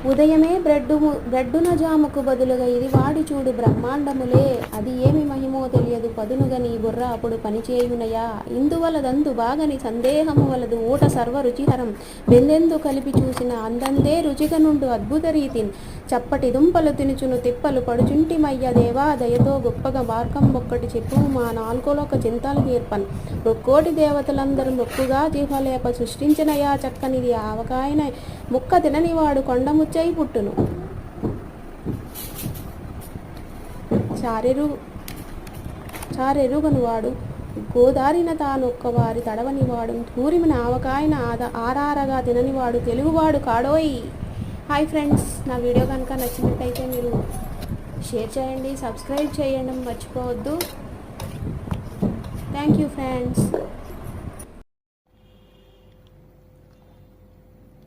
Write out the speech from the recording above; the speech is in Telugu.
ఉదయమే బ్రెడ్డున జాముకు బదులుగా ఇది వాడి చూడు బ్రహ్మాండములే, అది ఏమి మహిమో తెలియదు పదునుగా నీ బుర్ర అప్పుడు పనిచేయునయా. ఇందువలదందు బాగని సందేహము వలదు ఊట సర్వ రుచిహరం, బెందెందు కలిపి చూసిన అందందే రుచిగా నుండు అద్భుత రీతిన్. చప్పటి దుంపలు తినుచును తిప్పలు పడుచుంటిమయ్య దేవా, దయతో గొప్పగా మార్గం ఒక్కటి చెప్పు మా నాల్కొలొక చింతలు తీర్పన్. ముక్కోటి దేవతలందరూ మొక్కుగా జిహ్వలేప సృష్టించినయా చక్కనిది ఆవకాయన ముక్క తిననివాడు కొండముచ్చై పుట్టును. చారెరుగనివాడు గోదారిన తానొక్కవారి తడవనివాడు, తూరిమిన ఆవకాయన ఆరారగా తిననివాడు తెలుగువాడు కాడోయ్. హాయ్ ఫ్రెండ్స్, నా వీడియో కనుక నచ్చినట్టయితే మీరు షేర్ చేయండి, సబ్స్క్రైబ్ చేయండి మర్చిపోవద్దు. Thank you friends.